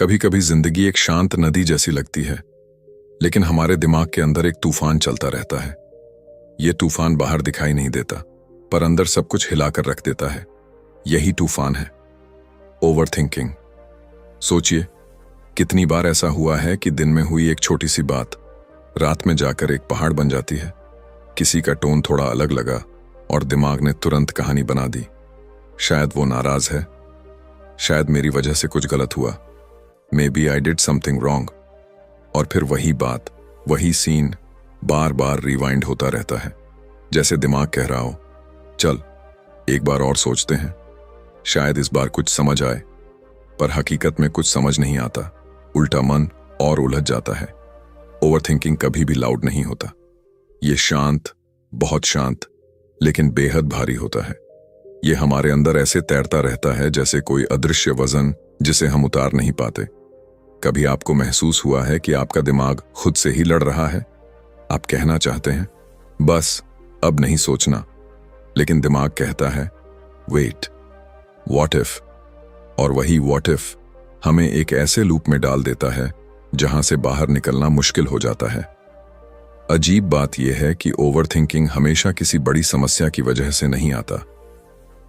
कभी कभी जिंदगी एक शांत नदी जैसी लगती है, लेकिन हमारे दिमाग के अंदर एक तूफान चलता रहता है। ये तूफान बाहर दिखाई नहीं देता, पर अंदर सब कुछ हिलाकर रख देता है। यही तूफान है ओवर थिंकिंग। सोचिए, कितनी बार ऐसा हुआ है कि दिन में हुई एक छोटी सी बात रात में जाकर एक पहाड़ बन जाती है। किसी का टोन थोड़ा अलग लगा और दिमाग ने तुरंत कहानी बना दी। शायद वो नाराज है, शायद मेरी वजह से कुछ गलत हुआ, maybe I did something wrong. और फिर वही बात, वही सीन बार बार रिवाइंड होता रहता है, जैसे दिमाग कह रहा हो, चल एक बार और सोचते हैं, शायद इस बार कुछ समझ आए। पर हकीकत में कुछ समझ नहीं आता, उल्टा मन और उलझ जाता है। ओवरथिंकिंग कभी भी लाउड नहीं होता। ये शांत, बहुत शांत, लेकिन बेहद भारी होता है। ये हमारे अंदर ऐसे तैरता रहता है जैसे कोई अदृश्य वजन जिसे हम उतार नहीं पाते। कभी आपको महसूस हुआ है कि आपका दिमाग खुद से ही लड़ रहा है? आप कहना चाहते हैं, बस अब नहीं सोचना, लेकिन दिमाग कहता है, वेट, व्हाट इफ। और वही व्हाट इफ हमें एक ऐसे लूप में डाल देता है जहां से बाहर निकलना मुश्किल हो जाता है। अजीब बात यह है कि ओवरथिंकिंग हमेशा किसी बड़ी समस्या की वजह से नहीं आता।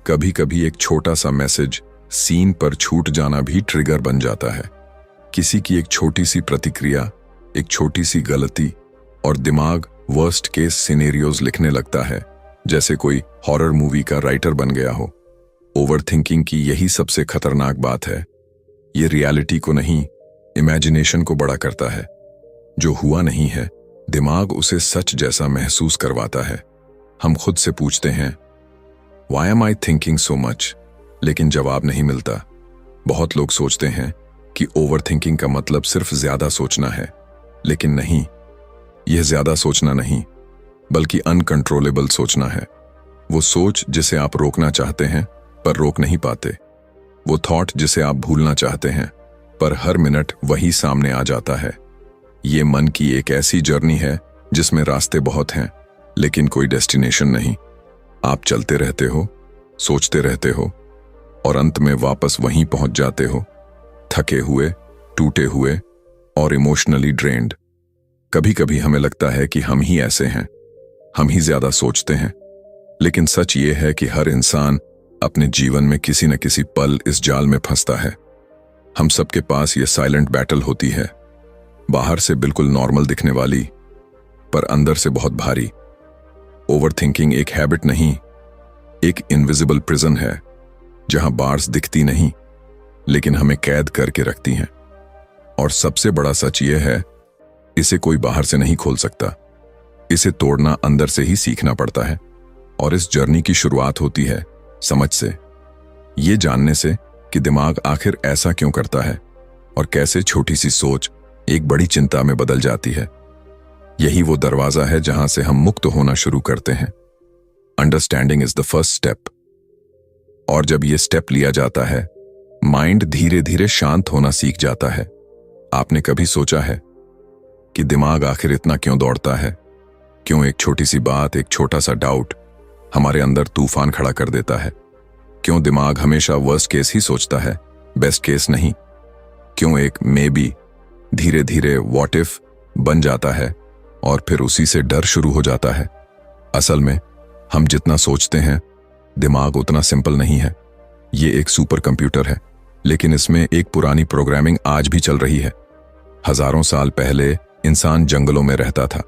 कभी कभी एक छोटा सा मैसेज सीन पर छूट जाना भी ट्रिगर बन जाता है। किसी की एक छोटी सी प्रतिक्रिया, एक छोटी सी गलती, और दिमाग वर्स्ट केस सिनेरियोज लिखने लगता है, जैसे कोई हॉरर मूवी का राइटर बन गया हो। ओवरथिंकिंग की यही सबसे खतरनाक बात है। ये रियलिटी को नहीं, इमेजिनेशन को बड़ा करता है। जो हुआ नहीं है, दिमाग उसे सच जैसा महसूस करवाता है। हम खुद से पूछते हैं, Why am I thinking so much? लेकिन जवाब नहीं मिलता। बहुत लोग सोचते हैं कि ओवरथिंकिंग का मतलब सिर्फ ज्यादा सोचना है, लेकिन नहीं, यह ज्यादा सोचना नहीं, बल्कि अनकंट्रोलेबल सोचना है। वो सोच जिसे आप रोकना चाहते हैं पर रोक नहीं पाते। वो थॉट जिसे आप भूलना चाहते हैं, पर हर मिनट वही सामने आ जाता है। ये मन की एक ऐसी जर्नी है जिसमें रास्ते बहुत हैं, लेकिन कोई डेस्टिनेशन नहीं। आप चलते रहते हो, सोचते रहते हो, और अंत में वापस वहीं पहुंच जाते हो, थके हुए, टूटे हुए और इमोशनली ड्रेन्ड। कभी कभी हमें लगता है कि हम ही ऐसे हैं, हम ही ज्यादा सोचते हैं, लेकिन सच ये है कि हर इंसान अपने जीवन में किसी न किसी पल इस जाल में फंसता है। हम सबके पास ये साइलेंट बैटल होती है, बाहर से बिल्कुल नॉर्मल दिखने वाली, पर अंदर से बहुत भारी। ओवरथिंकिंग एक हैबिट नहीं, एक इनविजिबल प्रिजन है, जहां बार्स दिखती नहीं, लेकिन हमें कैद करके रखती हैं। और सबसे बड़ा सच यह है, इसे कोई बाहर से नहीं खोल सकता। इसे तोड़ना अंदर से ही सीखना पड़ता है। और इस जर्नी की शुरुआत होती है समझ से, ये जानने से कि दिमाग आखिर ऐसा क्यों करता है और कैसे छोटी सी सोच एक बड़ी चिंता में बदल जाती है। यही वो दरवाजा है जहां से हम मुक्त होना शुरू करते हैं। Understanding is the first step. और जब ये स्टेप लिया जाता है, माइंड धीरे धीरे शांत होना सीख जाता है। आपने कभी सोचा है कि दिमाग आखिर इतना क्यों दौड़ता है? क्यों एक छोटी सी बात, एक छोटा सा डाउट हमारे अंदर तूफान खड़ा कर देता है? क्यों दिमाग हमेशा वर्स्ट केस ही सोचता है, बेस्ट केस नहीं? क्यों एक मे बी धीरे धीरे व्हाट इफ बन जाता है और फिर उसी से डर शुरू हो जाता है? असल में हम जितना सोचते हैं, दिमाग उतना सिंपल नहीं है। ये एक सुपर कंप्यूटर है, लेकिन इसमें एक पुरानी प्रोग्रामिंग आज भी चल रही है। हजारों साल पहले इंसान जंगलों में रहता था।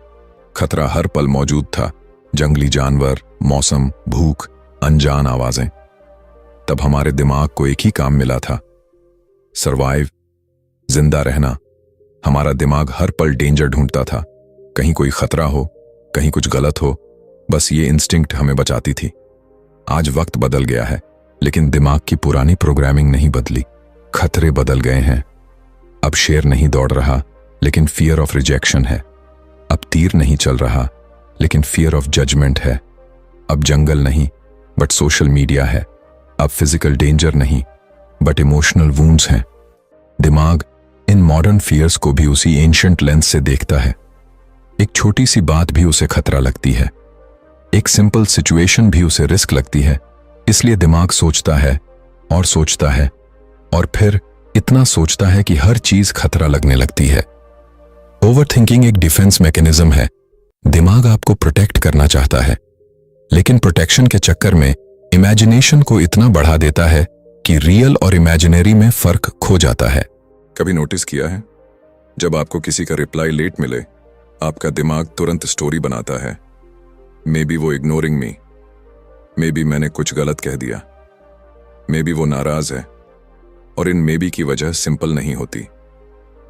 खतरा हर पल मौजूद था, जंगली जानवर, मौसम, भूख, अनजान आवाजें। तब हमारे दिमाग को एक ही काम मिला था, सर्वाइव, जिंदा रहना। हमारा दिमाग हर पल डेंजर ढूंढता था, कहीं कोई खतरा हो, कहीं कुछ गलत हो। बस ये इंस्टिंक्ट हमें बचाती थी। आज वक्त बदल गया है, लेकिन दिमाग की पुरानी प्रोग्रामिंग नहीं बदली। खतरे बदल गए हैं। अब शेर नहीं दौड़ रहा, लेकिन फियर ऑफ रिजेक्शन है। अब तीर नहीं चल रहा, लेकिन फियर ऑफ जजमेंट है। अब जंगल नहीं, बट सोशल मीडिया है। अब फिजिकल डेंजर नहीं, बट इमोशनल वुंड्स हैं। दिमाग इन मॉडर्न फियर्स को भी उसी एंशिएंट लेंस से देखता है। एक छोटी सी बात भी उसे खतरा लगती है, एक सिंपल सिचुएशन भी उसे रिस्क लगती है। इसलिए दिमाग सोचता है और सोचता है, और फिर इतना सोचता है कि हर चीज खतरा लगने लगती है। ओवरथिंकिंग एक डिफेंस मैकेनिज्म है। दिमाग आपको प्रोटेक्ट करना चाहता है, लेकिन प्रोटेक्शन के चक्कर में इमेजिनेशन को इतना बढ़ा देता है कि रियल और इमेजिनरी में फर्क खो जाता है। कभी नोटिस किया है, जब आपको किसी का रिप्लाई लेट मिले, आपका दिमाग तुरंत स्टोरी बनाता है। मे बी वो इग्नोरिंग मी, मे बी मैंने कुछ गलत कह दिया, मे बी वो नाराज है। और इन मे बी की वजह सिंपल नहीं होती।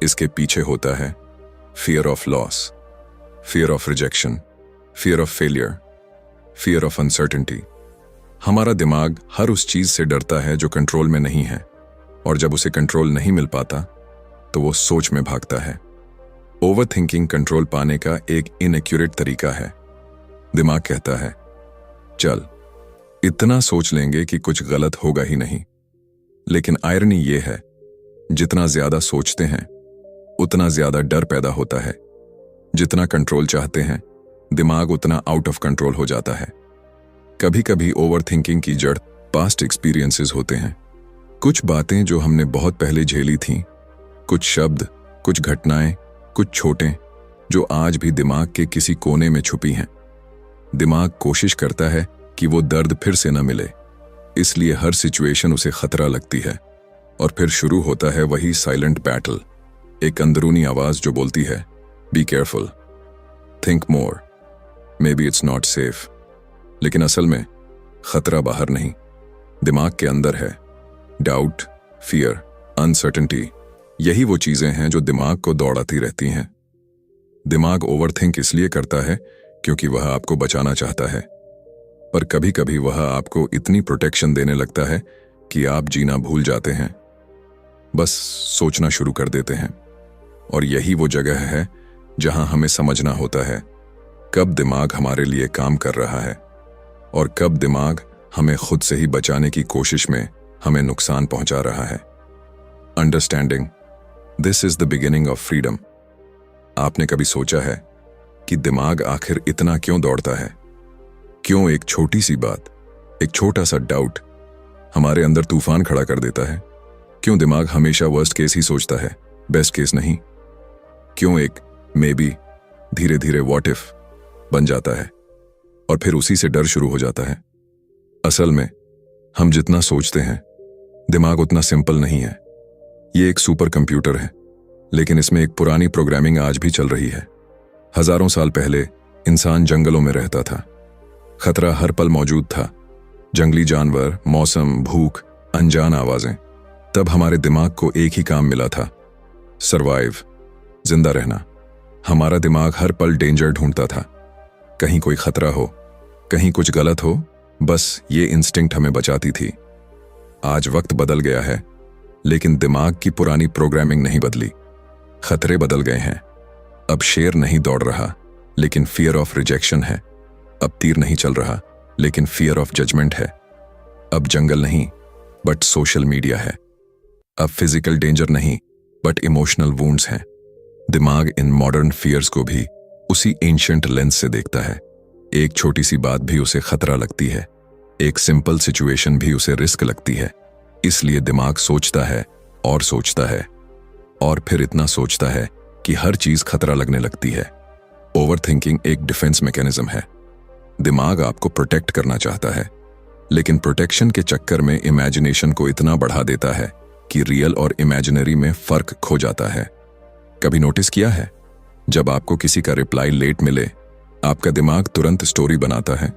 इसके पीछे होता है fear of loss, fear of rejection, fear of failure, fear of uncertainty. हमारा दिमाग हर उस चीज से डरता है जो कंट्रोल में नहीं है, और जब उसे कंट्रोल नहीं मिल पाता तो वो सोच में भागता है। ओवरथिंकिंग कंट्रोल पाने का एक इनएक्यूरेट तरीका है। दिमाग कहता है, चल इतना सोच लेंगे कि कुछ गलत होगा ही नहीं। लेकिन आयरनी ये है, जितना ज्यादा सोचते हैं उतना ज्यादा डर पैदा होता है। जितना कंट्रोल चाहते हैं, दिमाग उतना आउट ऑफ कंट्रोल हो जाता है। कभी कभी ओवरथिंकिंग की जड़ पास्ट एक्सपीरियंसेस होते हैं। कुछ बातें जो हमने बहुत पहले झेली थीं, कुछ शब्द, कुछ घटनाएं, कुछ छोटे, जो आज भी दिमाग के किसी कोने में छुपी हैं। दिमाग कोशिश करता है कि वो दर्द फिर से न मिले, इसलिए हर सिचुएशन उसे खतरा लगती है। और फिर शुरू होता है वही साइलेंट बैटल, एक अंदरूनी आवाज जो बोलती है, be careful, think more, may be it's not safe. लेकिन असल में खतरा बाहर नहीं, दिमाग के अंदर है। डाउट, फियर, अनसर्टेनिटी, यही वो चीजें हैं जो दिमाग को दौड़ाती रहती हैं। दिमाग ओवरथिंक इसलिए करता है क्योंकि वह आपको बचाना चाहता है, पर कभी कभी वह आपको इतनी प्रोटेक्शन देने लगता है कि आप जीना भूल जाते हैं, बस सोचना शुरू कर देते हैं। और यही वो जगह है जहां हमें समझना होता है कब दिमाग हमारे लिए काम कर रहा है और कब दिमाग हमें खुद से ही बचाने की कोशिश में हमें नुकसान पहुंचा रहा है। Understanding this is the beginning of freedom. आपने कभी सोचा है कि दिमाग आखिर इतना क्यों दौड़ता है? क्यों एक छोटी सी बात, एक छोटा सा डाउट हमारे अंदर तूफान खड़ा कर देता है? क्यों दिमाग हमेशा वर्स्ट केस ही सोचता है, बेस्ट केस नहीं? क्यों एक मे बी धीरे धीरे व्हाट इफ बन जाता है और फिर उसी से डर शुरू हो जाता है? असल में हम जितना सोचते हैं, दिमाग उतना सिंपल नहीं है। ये एक सुपर कंप्यूटर है, लेकिन इसमें एक पुरानी प्रोग्रामिंग आज भी चल रही है। हजारों साल पहले इंसान जंगलों में रहता था। खतरा हर पल मौजूद था, जंगली जानवर, मौसम, भूख, अनजान आवाजें। तब हमारे दिमाग को एक ही काम मिला था, सरवाइव, जिंदा रहना। हमारा दिमाग हर पल डेंजर ढूंढता था, कहीं कोई खतरा हो, कहीं कुछ गलत हो, बस ये इंस्टिंक्ट हमें बचाती थी। आज वक्त बदल गया है, लेकिन दिमाग की पुरानी प्रोग्रामिंग नहीं बदली। खतरे बदल गए हैं। अब शेर नहीं दौड़ रहा, लेकिन फियर ऑफ रिजेक्शन है। अब तीर नहीं चल रहा, लेकिन फियर ऑफ जजमेंट है। अब जंगल नहीं, बट सोशल मीडिया है। अब फिजिकल डेंजर नहीं, बट इमोशनल वुंड्स हैं। दिमाग इन मॉडर्न फियर्स को भी उसी एंशिएंट लेंस से देखता है। एक छोटी सी बात भी उसे खतरा लगती है, एक सिंपल सिचुएशन भी उसे रिस्क लगती है। इसलिए दिमाग सोचता है और सोचता है और फिर इतना सोचता है कि हर चीज खतरा लगने लगती है। ओवरथिंकिंग एक डिफेंस मैकेनिज्म है। दिमाग आपको प्रोटेक्ट करना चाहता है, लेकिन प्रोटेक्शन के चक्कर में इमेजिनेशन को इतना बढ़ा देता है कि रियल और इमेजिनरी में फर्क खो जाता है। कभी नोटिस किया है, जब आपको किसी का रिप्लाई लेट मिले, आपका दिमाग तुरंत स्टोरी बनाता है।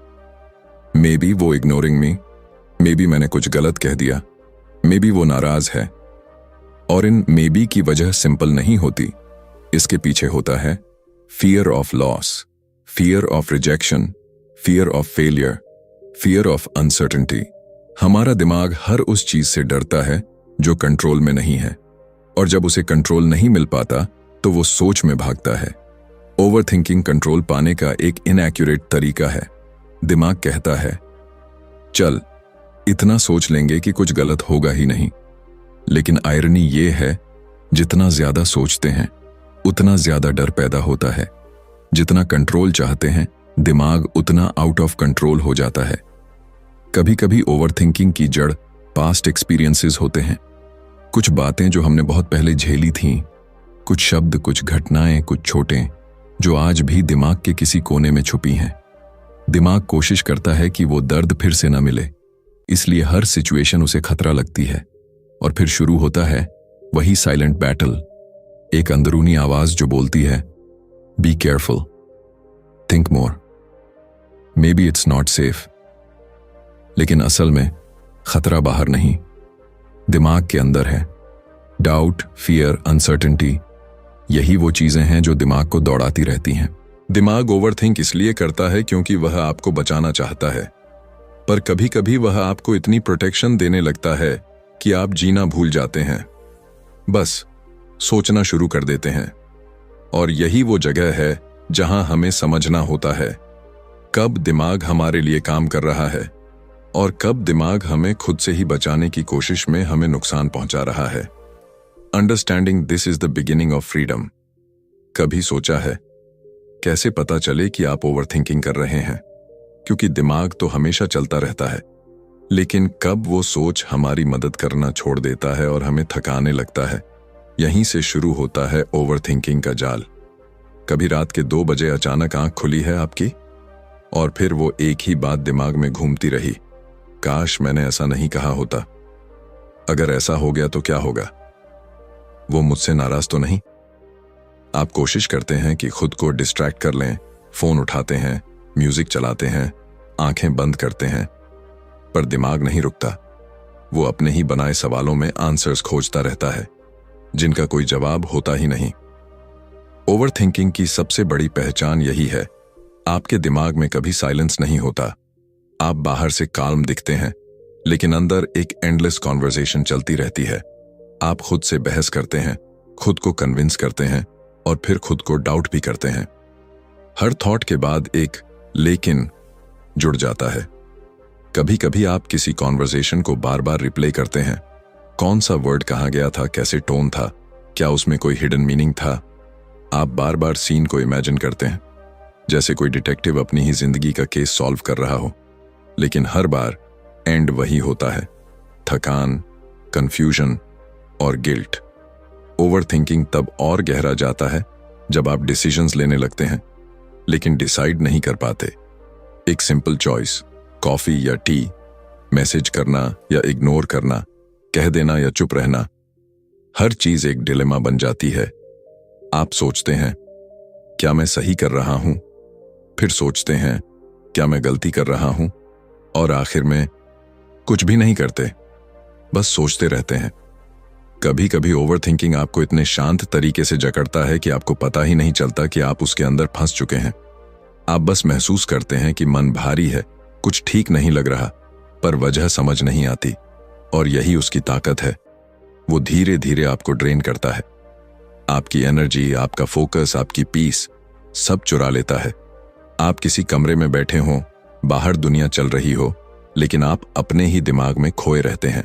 मे बी वो इग्नोरिंग मी, मे बी मैंने कुछ गलत कह दिया, मे बी वो नाराज है। और इन मे बी की वजह सिंपल नहीं होती। इसके पीछे होता है fear of loss, fear of rejection, fear of failure, fear of uncertainty. हमारा दिमाग हर उस चीज से डरता है जो कंट्रोल में नहीं है, और जब उसे कंट्रोल नहीं मिल पाता तो वो सोच में भागता है। ओवरथिंकिंग कंट्रोल पाने का एक इनएक्यूरेट तरीका है। दिमाग कहता है, चल इतना सोच लेंगे कि कुछ गलत होगा ही नहीं। लेकिन आयरनी ये है, जितना ज्यादा सोचते हैं उतना ज्यादा डर पैदा होता है। जितना कंट्रोल चाहते हैं, दिमाग उतना आउट ऑफ कंट्रोल हो जाता है। कभी कभी ओवरथिंकिंग की जड़ पास्ट एक्सपीरियंसेस होते हैं। कुछ बातें जो हमने बहुत पहले झेली थीं, कुछ शब्द, कुछ घटनाएं, कुछ छोटे, जो आज भी दिमाग के किसी कोने में छुपी हैं। दिमाग कोशिश करता है कि वो दर्द फिर से ना मिले, इसलिए हर सिचुएशन उसे खतरा लगती है। और फिर शुरू होता है वही साइलेंट बैटल, एक अंदरूनी आवाज जो बोलती है, be careful, think more, may be it's not safe. लेकिन असल में खतरा बाहर नहीं, दिमाग के अंदर है। डाउट, फियर, अनसर्टेनिटी, यही वो चीजें हैं जो दिमाग को दौड़ाती रहती हैं। दिमाग ओवरथिंक इसलिए करता है क्योंकि वह आपको बचाना चाहता है, पर कभी कभी वह आपको इतनी प्रोटेक्शन देने लगता है कि आप जीना भूल जाते हैं, बस सोचना शुरू कर देते हैं। और यही वो जगह है जहां हमें समझना होता है कब दिमाग हमारे लिए काम कर रहा है और कब दिमाग हमें खुद से ही बचाने की कोशिश में हमें नुकसान पहुंचा रहा है। Understanding this is the beginning of freedom. कभी सोचा है कैसे पता चले कि आप ओवरथिंकिंग कर रहे हैं? क्योंकि दिमाग तो हमेशा चलता रहता है, लेकिन कब वो सोच हमारी मदद करना छोड़ देता है और हमें थकाने लगता है, यहीं से शुरू होता है ओवरथिंकिंग का जाल। कभी रात के 2 बजे अचानक आंख खुली है आपकी, और फिर वो एक ही बात दिमाग में घूमती रही, काश मैंने ऐसा नहीं कहा होता, अगर ऐसा हो गया तो क्या होगा, वो मुझसे नाराज तो नहीं। आप कोशिश करते हैं कि खुद को डिस्ट्रैक्ट कर लें, फोन उठाते हैं, म्यूजिक चलाते हैं, आंखें बंद करते हैं, पर दिमाग नहीं रुकता। वो अपने ही बनाए सवालों में आंसर्स खोजता रहता है जिनका कोई जवाब होता ही नहीं। ओवरथिंकिंग की सबसे बड़ी पहचान यही है, आपके दिमाग में कभी साइलेंस नहीं होता। आप बाहर से काल्म दिखते हैं, लेकिन अंदर एक एंडलेस कॉन्वर्सेशन चलती रहती है। आप खुद से बहस करते हैं, खुद को कन्विंस करते हैं और फिर खुद को डाउट भी करते हैं। हर थॉट के बाद एक लेकिन जुड़ जाता है। कभी कभी आप किसी कॉन्वर्सेशन को बार बार रिप्ले करते हैं, कौन सा वर्ड कहा गया था, कैसे टोन था, क्या उसमें कोई हिडन मीनिंग था। आप बार बार सीन को इमेजिन करते हैं, जैसे कोई डिटेक्टिव अपनी ही जिंदगी का केस सॉल्व कर रहा हो, लेकिन हर बार एंड वही होता है, थकान, कंफ्यूजन और गिल्ट। ओवरथिंकिंग तब और गहरा जाता है जब आप डिसीजंस लेने लगते हैं, लेकिन डिसाइड नहीं कर पाते। एक सिंपल चॉइस, कॉफी या टी, मैसेज करना या इग्नोर करना, कह देना या चुप रहना, हर चीज एक डिलेमा बन जाती है। आप सोचते हैं क्या मैं सही कर रहा हूं, फिर सोचते हैं क्या मैं गलती कर रहा हूं, और आखिर में कुछ भी नहीं करते, बस सोचते रहते हैं। कभी कभी ओवरथिंकिंग आपको इतने शांत तरीके से जकड़ता है कि आपको पता ही नहीं चलता कि आप उसके अंदर फंस चुके हैं। आप बस महसूस करते हैं कि मन भारी है, कुछ ठीक नहीं लग रहा, पर वजह समझ नहीं आती। और यही उसकी ताकत है, वो धीरे धीरे आपको ड्रेन करता है। आपकी एनर्जी, आपका फोकस, आपकी पीस सब चुरा लेता है। आप किसी कमरे में बैठे हों, बाहर दुनिया चल रही हो, लेकिन आप अपने ही दिमाग में खोए रहते हैं।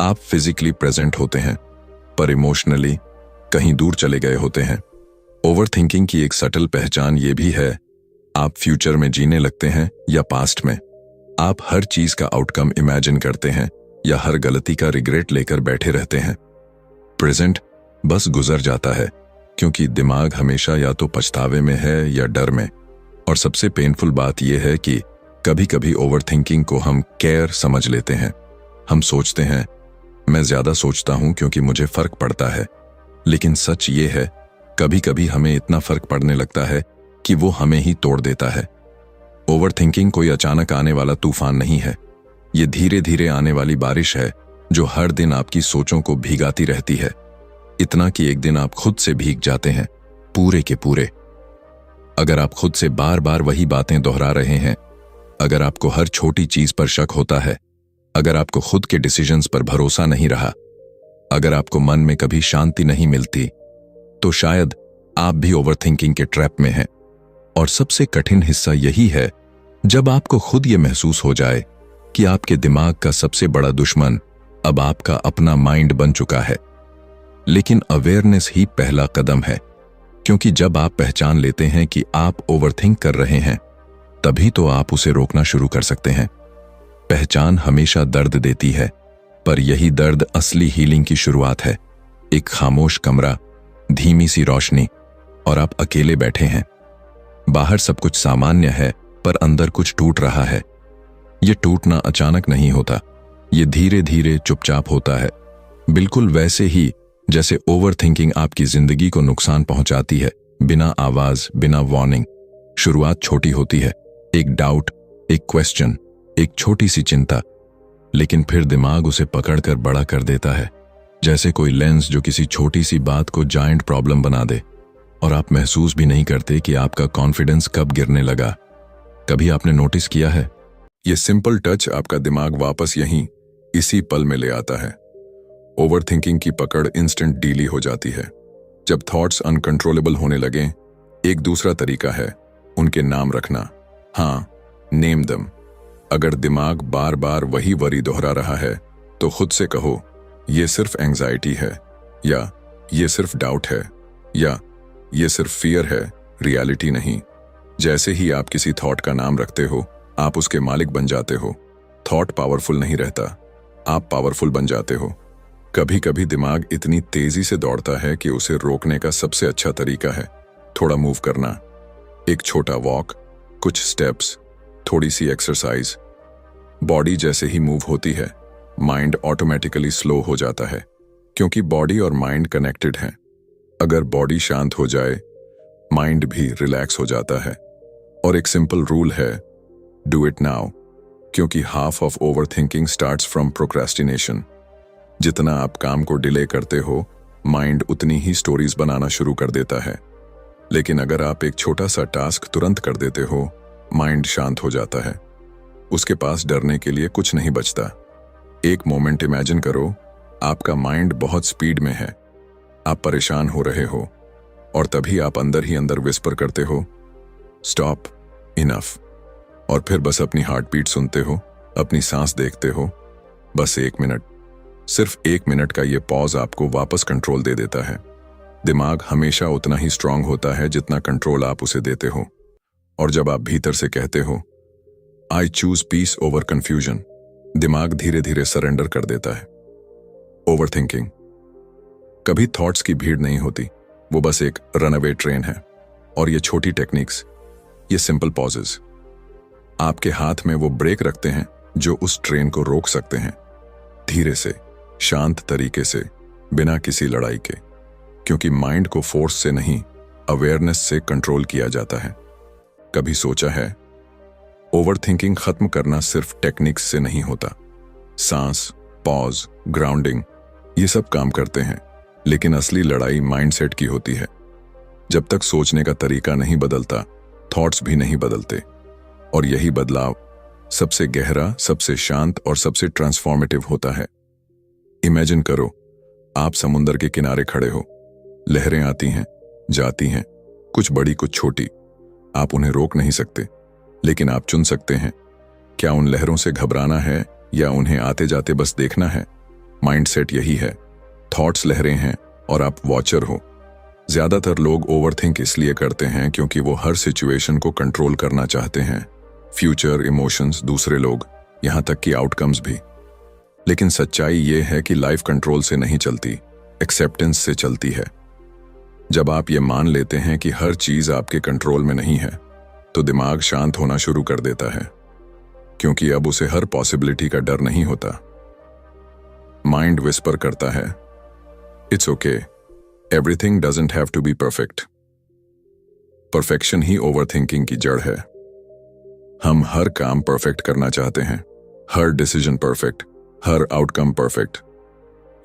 आप फिजिकली प्रेजेंट होते हैं, पर इमोशनली कहीं दूर चले गए होते हैं। ओवरथिंकिंग की एक सटल पहचान ये भी है, आप फ्यूचर में जीने लगते हैं या पास्ट में। आप हर चीज का आउटकम इमेजिन करते हैं या हर गलती का रिग्रेट लेकर बैठे रहते हैं। प्रेजेंट बस गुजर जाता है, क्योंकि दिमाग हमेशा या तो पछतावे में है या डर में। और सबसे पेनफुल बात यह है कि कभी कभी ओवरथिंकिंग को हम केयर समझ लेते हैं। हम सोचते हैं मैं ज्यादा सोचता हूं क्योंकि मुझे फर्क पड़ता है, लेकिन सच ये है कभी कभी हमें इतना फर्क पड़ने लगता है कि वो हमें ही तोड़ देता है। ओवरथिंकिंग कोई अचानक आने वाला तूफान नहीं है, ये धीरे धीरे आने वाली बारिश है जो हर दिन आपकी सोचों को भीगाती रहती है, इतना कि एक दिन आप खुद से भीग जाते हैं, पूरे के पूरे। अगर आप खुद से बार बार वही बातें दोहरा रहे हैं, अगर आपको हर छोटी चीज पर शक होता है, अगर आपको खुद के डिसीजंस पर भरोसा नहीं रहा, अगर आपको मन में कभी शांति नहीं मिलती, तो शायद आप भी ओवरथिंकिंग के ट्रैप में हैं। और सबसे कठिन हिस्सा यही है जब आपको खुद ये महसूस हो जाए कि आपके दिमाग का सबसे बड़ा दुश्मन अब आपका अपना माइंड बन चुका है। लेकिन अवेयरनेस ही पहला कदम है, क्योंकि जब आप पहचान लेते हैं कि आप ओवरथिंक कर रहे हैं, तभी तो आप उसे रोकना शुरू कर सकते हैं। पहचान हमेशा दर्द देती है, पर यही दर्द असली हीलिंग की शुरुआत है। एक खामोश कमरा, धीमी सी रोशनी, और आप अकेले बैठे हैं। बाहर सब कुछ सामान्य है, पर अंदर कुछ टूट रहा है। ये टूटना अचानक नहीं होता, ये धीरे धीरे चुपचाप होता है। बिल्कुल वैसे ही जैसे ओवरथिंकिंग आपकी जिंदगी को नुकसान पहुंचाती है, बिना आवाज, बिना वार्निंग। शुरुआत छोटी होती है, एक डाउट, एक क्वेश्चन, एक छोटी सी चिंता, लेकिन फिर दिमाग उसे पकड़कर बड़ा कर देता है, जैसे कोई लेंस जो किसी छोटी सी बात को जायंट प्रॉब्लम बना दे। और आप महसूस भी नहीं करते कि आपका कॉन्फिडेंस कब गिरने लगा। कभी आपने नोटिस किया है? ये सिंपल टच आपका दिमाग वापस यहीं इसी पल में ले आता है। ओवरथिंकिंग की पकड़ इंस्टेंट डीली हो जाती है। जब थॉट्स अनकंट्रोलेबल होने लगे, एक दूसरा तरीका है उनके नाम रखना। हाँ, नेम देम। अगर दिमाग बार बार वही वरी दोहरा रहा है, तो खुद से कहो, ये सिर्फ एंजाइटी है, या ये सिर्फ डाउट है, या ये सिर्फ फियर है, रियलिटी नहीं। जैसे ही आप किसी थॉट का नाम रखते हो, आप उसके मालिक बन जाते हो। थॉट पावरफुल नहीं रहता, आप पावरफुल बन जाते हो। कभी कभी दिमाग इतनी तेजी से दौड़ता है कि उसे रोकने का सबसे अच्छा तरीका है थोड़ा मूव करना। एक छोटा वॉक, कुछ स्टेप्स, थोड़ी सी एक्सरसाइज। बॉडी जैसे ही मूव होती है, माइंड ऑटोमेटिकली स्लो हो जाता है, क्योंकि बॉडी और माइंड कनेक्टेड हैं। अगर बॉडी शांत हो जाए, माइंड भी रिलैक्स हो जाता है। और एक सिंपल रूल है, डू इट नाउ, क्योंकि half of overthinking starts from procrastination. जितना आप काम को डिले करते हो, माइंड उतनी ही स्टोरीज बनाना शुरू कर देता है। लेकिन अगर आप एक छोटा सा टास्क तुरंत कर देते हो, माइंड शांत हो जाता है। उसके पास डरने के लिए कुछ नहीं बचता। एक मोमेंट इमेजिन करो, आपका माइंड बहुत स्पीड में है, आप परेशान हो रहे हो, और तभी आप अंदर ही अंदर विस्पर करते हो, स्टॉप, इनफ। और फिर बस अपनी हार्ट बीट सुनते हो, अपनी सांस देखते हो। बस 1 मिनट, सिर्फ 1 मिनट का ये पॉज आपको वापस कंट्रोल दे देता है। दिमाग हमेशा उतना ही स्ट्रांग होता है जितना कंट्रोल आप उसे देते हो। और जब आप भीतर से कहते हो, I choose peace over confusion, दिमाग धीरे धीरे सरेंडर कर देता है। ओवरथिंकिंग कभी थॉट्स की भीड़ नहीं होती, वो बस एक रनअवे ट्रेन है। और ये छोटी टेक्निक्स, ये सिंपल पॉजेज, आपके हाथ में वो ब्रेक रखते हैं जो उस ट्रेन को रोक सकते हैं, धीरे से, शांत तरीके से, बिना किसी लड़ाई के। क्योंकि माइंड को फोर्स से नहीं, अवेयरनेस से कंट्रोल किया जाता है। कभी सोचा है, ओवरथिंकिंग खत्म करना सिर्फ टेक्निक्स से नहीं होता। सांस, पॉज, ग्राउंडिंग, ये सब काम करते हैं, लेकिन असली लड़ाई माइंडसेट की होती है। जब तक सोचने का तरीका नहीं बदलता, थॉट्स भी नहीं बदलते। और यही बदलाव सबसे गहरा, सबसे शांत और सबसे ट्रांसफॉर्मेटिव होता है। इमेजिन करो, आप समुंदर के किनारे खड़े हो, लहरें आती हैं, जाती हैं, कुछ बड़ी कुछ छोटी। आप उन्हें रोक नहीं सकते, लेकिन आप चुन सकते हैं, क्या उन लहरों से घबराना है या उन्हें आते जाते बस देखना है। माइंडसेट यही है, थॉट्स लहरें हैं और आप वॉचर हो। ज्यादातर लोग ओवरथिंक इसलिए करते हैं क्योंकि वो हर सिचुएशन को कंट्रोल करना चाहते हैं, फ्यूचर, इमोशंस, दूसरे लोग, यहां तक कि आउटकम्स भी। लेकिन सच्चाई ये है कि लाइफ कंट्रोल से नहीं चलती, एक्सेप्टेंस से चलती है। जब आप ये मान लेते हैं कि हर चीज आपके कंट्रोल में नहीं है, तो दिमाग शांत होना शुरू कर देता है, क्योंकि अब उसे हर पॉसिबिलिटी का डर नहीं होता। माइंड विस्पर करता है, it's okay, everything doesn't have to be perfect. Perfection ही ओवरथिंकिंग की जड़ है। हम हर काम परफेक्ट करना चाहते हैं, हर डिसीजन परफेक्ट, हर आउटकम परफेक्ट।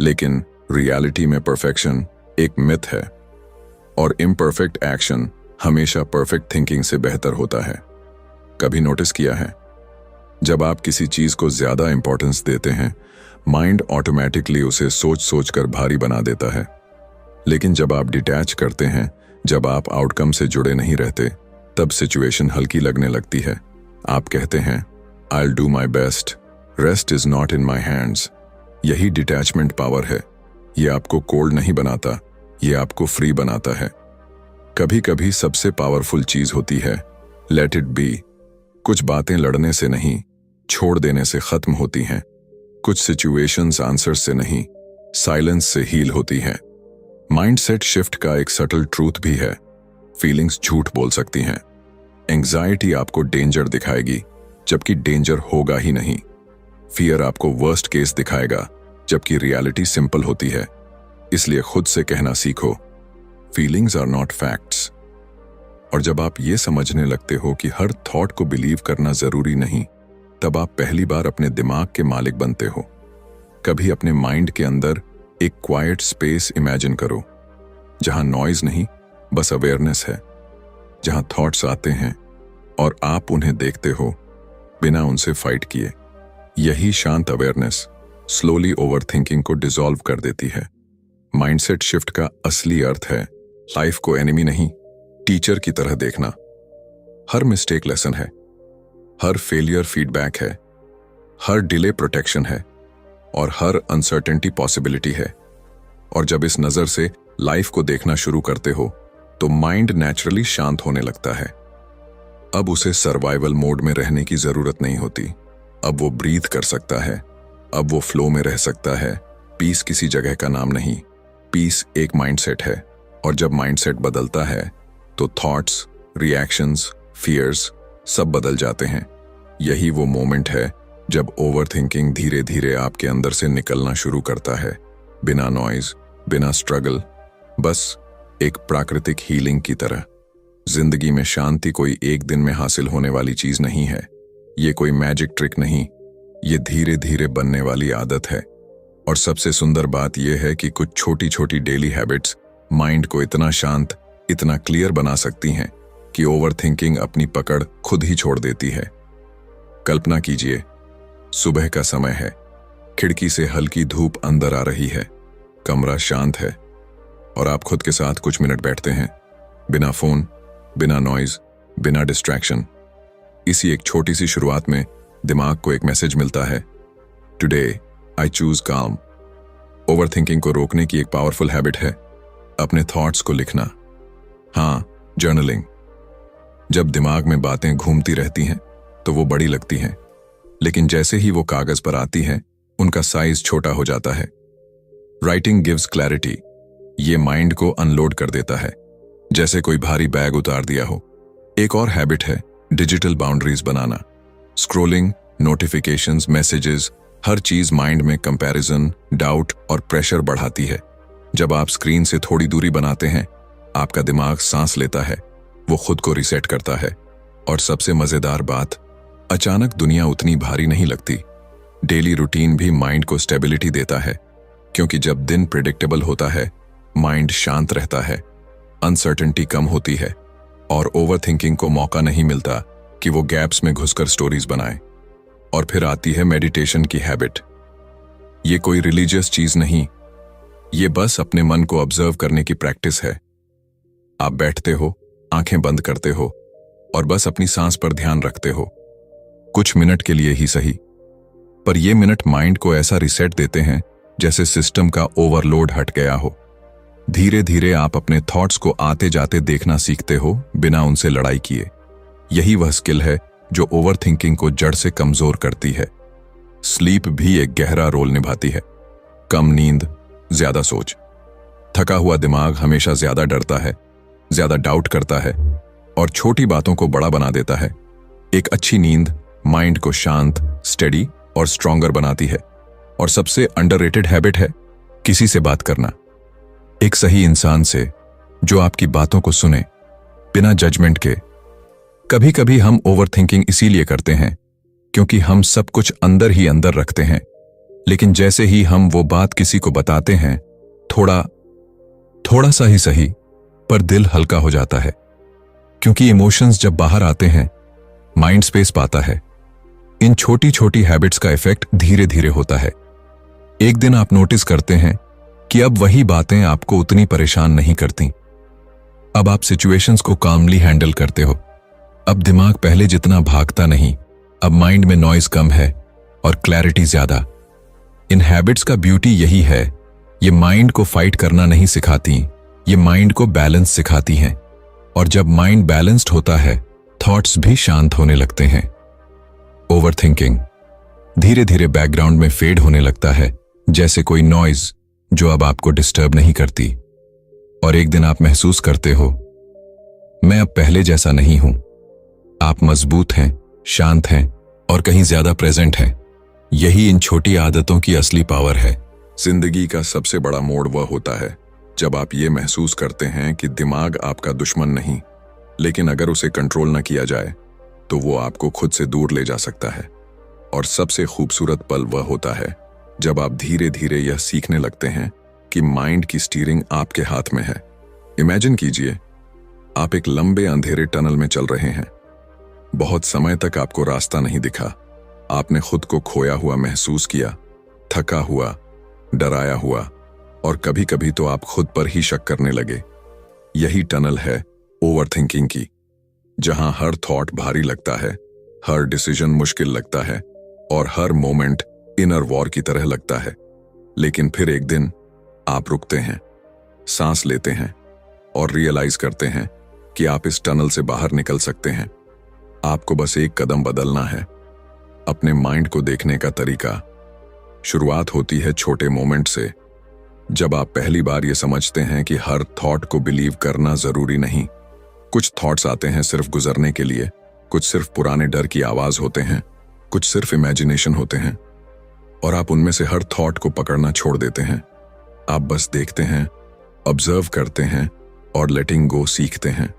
लेकिन रियलिटी में परफेक्शन एक मिथ है, और इम्परफेक्ट एक्शन हमेशा परफेक्ट थिंकिंग से बेहतर होता है। कभी नोटिस किया है, जब आप किसी चीज को ज्यादा इंपॉर्टेंस देते हैं, माइंड ऑटोमेटिकली उसे सोच सोच कर भारी बना देता है। लेकिन जब आप डिटैच करते हैं, जब आप आउटकम से जुड़े नहीं रहते, तब सिचुएशन हल्की लगने लगती है। आप कहते हैं, I'll do my best, rest is not in my hands। यही डिटैचमेंट पावर है। ये आपको कोल्ड नहीं बनाता, ये आपको फ्री बनाता है। कभी कभी सबसे पावरफुल चीज होती है, लेट इट बी। कुछ बातें लड़ने से नहीं, छोड़ देने से खत्म होती हैं। कुछ सिचुएशंस आंसर्स से नहीं, साइलेंस से हील होती हैं। माइंडसेट शिफ्ट का एक सटल ट्रूथ भी है, फीलिंग्स झूठ बोल सकती हैं। एंग्जाइटी आपको डेंजर दिखाएगी जबकि डेंजर होगा ही नहीं। फियर आपको वर्स्ट केस दिखाएगा जबकि रियलिटी सिंपल होती है। इसलिए खुद से कहना सीखो, फीलिंग्स आर नॉट फैक्ट्स। और जब आप ये समझने लगते हो कि हर थॉट को बिलीव करना जरूरी नहीं, तब आप पहली बार अपने दिमाग के मालिक बनते हो। कभी अपने माइंड के अंदर एक क्वाइट स्पेस इमेजिन करो, जहां नॉइज नहीं, बस अवेयरनेस है, जहां थॉट्स आते हैं और आप उन्हें देखते हो बिना उनसे फाइट किए। यही शांत अवेयरनेस स्लोली ओवरथिंकिंग को डिसॉल्व कर देती है। माइंडसेट शिफ्ट का असली अर्थ है लाइफ को एनिमी नहीं, टीचर की तरह देखना। हर मिस्टेक लेसन है, हर फेलियर फीडबैक है, हर डिले प्रोटेक्शन है और हर अनसर्टेनिटी पॉसिबिलिटी है। और जब इस नजर से लाइफ को देखना शुरू करते हो तो माइंड नेचुरली शांत होने लगता है। अब उसे सर्वाइवल मोड में रहने की जरूरत नहीं होती। अब वो ब्रीथ कर सकता है, अब वो फ्लो में रह सकता है। पीस किसी जगह का नाम नहीं, पीस एक माइंडसेट है। और जब माइंडसेट बदलता है तो थॉट्स, रिएक्शंस, फियर्स सब बदल जाते हैं। यही वो मोमेंट है जब ओवरथिंकिंग धीरे धीरे आपके अंदर से निकलना शुरू करता है, बिना नॉइज, बिना स्ट्रगल, बस एक प्राकृतिक हीलिंग की तरह। जिंदगी में शांति कोई एक दिन में हासिल होने वाली चीज नहीं है। ये कोई मैजिक ट्रिक नहीं, ये धीरे धीरे बनने वाली आदत है। और सबसे सुंदर बात यह है कि कुछ छोटी छोटी डेली हैबिट्स माइंड को इतना शांत, इतना क्लियर बना सकती हैं कि ओवरथिंकिंग अपनी पकड़ खुद ही छोड़ देती है। कल्पना कीजिए, सुबह का समय है, खिड़की से हल्की धूप अंदर आ रही है, कमरा शांत है और आप खुद के साथ कुछ मिनट बैठते हैं, बिना फोन, बिना नॉइज, बिना डिस्ट्रैक्शन। इसी एक छोटी सी शुरुआत में दिमाग को एक मैसेज मिलता है, टुडे आई चूज काम। ओवरथिंकिंग को रोकने की एक पावरफुल हैबिट है अपने थॉट्स को लिखना। हाँ, जर्नलिंग। जब दिमाग में बातें घूमती रहती हैं तो वो बड़ी लगती हैं, लेकिन जैसे ही वो कागज पर आती हैं उनका साइज छोटा हो जाता है। Writing gives clarity. ये माइंड को अनलोड कर देता है, जैसे कोई भारी बैग उतार दिया हो। एक और हैबिट है डिजिटल बाउंड्रीज बनाना। स्क्रोलिंग, नोटिफिकेशंस, मैसेजेस, हर चीज माइंड में कंपैरिजन, डाउट और प्रेशर बढ़ाती है। जब आप स्क्रीन से थोड़ी दूरी बनाते हैं, आपका दिमाग सांस लेता है, वो खुद को रिसेट करता है। और सबसे मजेदार बात, अचानक दुनिया उतनी भारी नहीं लगती। डेली रूटीन भी माइंड को स्टेबिलिटी देता है, क्योंकि जब दिन प्रिडिक्टेबल होता है, माइंड शांत रहता है, अनसर्टेनिटी कम होती है और ओवरथिंकिंग को मौका नहीं मिलता कि वो गैप्स में घुसकर स्टोरीज बनाए। और फिर आती है मेडिटेशन की हैबिट। ये कोई रिलीजियस चीज नहीं, ये बस अपने मन को ऑब्जर्व करने की प्रैक्टिस है। आप बैठते हो, आंखें बंद करते हो और बस अपनी सांस पर ध्यान रखते हो, कुछ मिनट के लिए ही सही, पर ये मिनट माइंड को ऐसा रिसेट देते हैं जैसे सिस्टम का ओवरलोड हट गया हो। धीरे धीरे आप अपने थॉट्स को आते जाते देखना सीखते हो, बिना उनसे लड़ाई किए। यही वह स्किल है जो ओवरथिंकिंग को जड़ से कमजोर करती है। स्लीप भी एक गहरा रोल निभाती है। कम नींद, ज्यादा सोच। थका हुआ दिमाग हमेशा ज्यादा डरता है, ज्यादा डाउट करता है और छोटी बातों को बड़ा बना देता है। एक अच्छी नींद माइंड को शांत, स्टेडी और स्ट्रॉन्गर बनाती है। और सबसे अंडररेटेड हैबिट है किसी से बात करना। एक सही इंसान से जो आपकी बातों को सुने, बिना जजमेंट के। कभी कभी हम ओवरथिंकिंग इसीलिए करते हैं क्योंकि हम सब कुछ अंदर ही अंदर रखते हैं, लेकिन जैसे ही हम वो बात किसी को बताते हैं, थोड़ा सा ही सही, पर दिल हल्का हो जाता है। क्योंकि इमोशंस जब बाहर आते हैं, माइंड स्पेस पाता है। इन छोटी छोटी हैबिट्स का इफेक्ट धीरे धीरे होता है। एक दिन आप नोटिस करते हैं कि अब वही बातें आपको उतनी परेशान नहीं करती। अब आप सिचुएशंस को कामली हैंडल करते हो। अब दिमाग पहले जितना भागता नहीं, अब माइंड में नॉइज कम है और क्लैरिटी ज्यादा। इन हैबिट्स का ब्यूटी यही है, ये माइंड को फाइट करना नहीं सिखाती, ये माइंड को बैलेंस सिखाती हैं। और जब माइंड बैलेंस्ड होता है, थॉट्स भी शांत होने लगते हैं। ओवरथिंकिंग धीरे धीरे बैकग्राउंड में फेड होने लगता है, जैसे कोई नॉइज जो अब आपको डिस्टर्ब नहीं करती। और एक दिन आप महसूस करते हो, मैं अब पहले जैसा नहीं हूं। आप मजबूत हैं, शांत हैं और कहीं ज्यादा प्रेजेंट हैं। यही इन छोटी आदतों की असली पावर है। जिंदगी का सबसे बड़ा मोड़ वह होता है जब आप ये महसूस करते हैं कि दिमाग आपका दुश्मन नहीं, लेकिन अगर उसे कंट्रोल न किया जाए तो वो आपको खुद से दूर ले जा सकता है। और सबसे खूबसूरत पल वह होता है जब आप धीरे धीरे यह सीखने लगते हैं कि माइंड की स्टीयरिंग आपके हाथ में है। इमेजिन कीजिए, आप एक लंबे अंधेरे टनल में चल रहे हैं। बहुत समय तक आपको रास्ता नहीं दिखा। आपने खुद को खोया हुआ महसूस किया, थका हुआ, डराया हुआ, और कभी कभी तो आप खुद पर ही शक करने लगे। यही टनल है ओवरथिंकिंग की, जहां हर थॉट भारी लगता है, हर डिसीजन मुश्किल लगता है और हर मोमेंट इनर वॉर की तरह लगता है। लेकिन फिर एक दिन आप रुकते हैं, सांस लेते हैं और रियलाइज करते हैं कि आप इस टनल से बाहर निकल सकते हैं। आपको बस एक कदम बदलना है, अपने माइंड को देखने का तरीका। शुरुआत होती है छोटे मोमेंट से, जब आप पहली बार ये समझते हैं कि हर थॉट को बिलीव करना जरूरी नहीं। कुछ थॉट्स आते हैं सिर्फ गुजरने के लिए, कुछ सिर्फ पुराने डर की आवाज होते हैं, कुछ सिर्फ इमेजिनेशन होते हैं, और आप उनमें से हर थॉट को पकड़ना छोड़ देते हैं। आप बस देखते हैं, ऑब्जर्व करते हैं और लेटिंग गो सीखते हैं।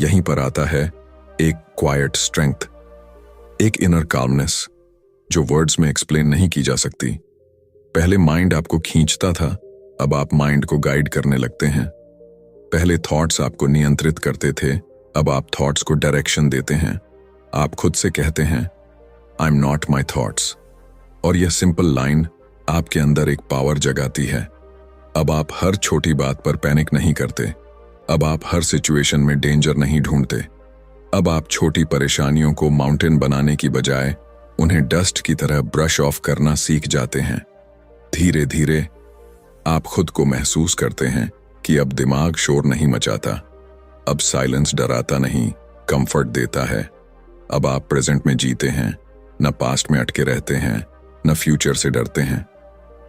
यहीं पर आता है एक क्वाइट स्ट्रेंथ, एक इनर काल्मनेस जो वर्ड्स में एक्सप्लेन नहीं की जा सकती। पहले माइंड आपको खींचता था, अब आप माइंड को गाइड करने लगते हैं। पहले थॉट्स आपको नियंत्रित करते थे, अब आप थॉट्स को डायरेक्शन देते हैं। आप खुद से कहते हैं, I am not my thoughts, और यह सिंपल लाइन आपके अंदर एक पावर जगाती है। अब आप हर छोटी बात पर पैनिक नहीं करते, अब आप हर सिचुएशन में डेंजर नहीं ढूंढते। अब आप छोटी परेशानियों को माउंटेन बनाने की बजाय उन्हें डस्ट की तरह ब्रश ऑफ करना सीख जाते हैं। धीरे धीरे आप खुद को महसूस करते हैं कि अब दिमाग शोर नहीं मचाता, अब साइलेंस डराता नहीं, कंफर्ट देता है। अब आप प्रेजेंट में जीते हैं, न पास्ट में अटके रहते हैं, न फ्यूचर से डरते हैं।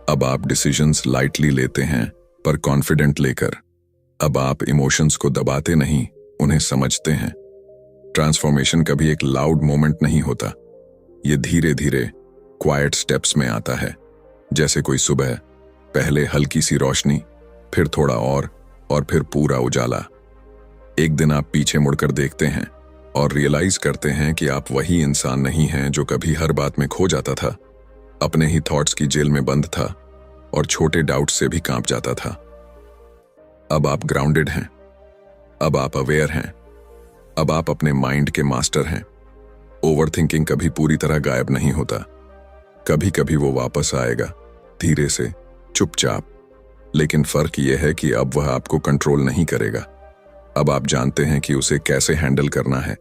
अब आप डिसीजंस लाइटली लेते हैं, पर कॉन्फिडेंट लेकर। अब आप इमोशंस को दबाते नहीं, उन्हें समझते हैं। ट्रांसफॉर्मेशन कभी एक लाउड मोमेंट नहीं होता, ये धीरे धीरे क्वाइट स्टेप्स में आता है। जैसे कोई सुबह, पहले हल्की सी रोशनी, फिर थोड़ा और फिर पूरा उजाला। एक दिन आप पीछे मुड़कर देखते हैं और रियलाइज करते हैं कि आप वही इंसान नहीं हैं जो कभी हर बात में खो जाता था, अपने ही थॉट्स की जेल में बंद था और छोटे डाउट से भी कांप जाता था। अब आप ग्राउंडेड हैं, अब आप अवेयर हैं, अब आप अपने माइंड के मास्टर हैं। ओवरथिंकिंग कभी पूरी तरह गायब नहीं होता, कभी कभी वो वापस आएगा, धीरे से, चुपचाप। लेकिन फर्क यह है कि अब वह आपको कंट्रोल नहीं करेगा। अब आप जानते हैं कि उसे कैसे हैंडल करना है।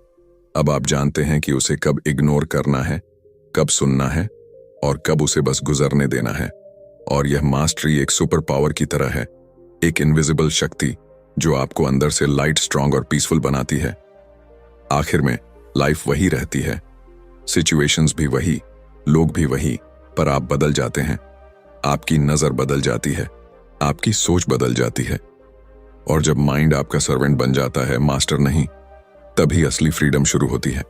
अब आप जानते हैं कि उसे कब इग्नोर करना है, कब सुनना है और कब उसे बस गुजरने देना है। और यह मास्टरी एक सुपर पावर की तरह है, एक इनविजिबल शक्ति जो आपको अंदर से लाइट, स्ट्रांग और पीसफुल बनाती है। आखिर में लाइफ वही रहती है, सिचुएशंस भी वही, लोग भी वही, पर आप बदल जाते हैं। आपकी नजर बदल जाती है, आपकी सोच बदल जाती है। और जब माइंड आपका सर्वेंट बन जाता है, मास्टर नहीं, तभी असली फ्रीडम शुरू होती है।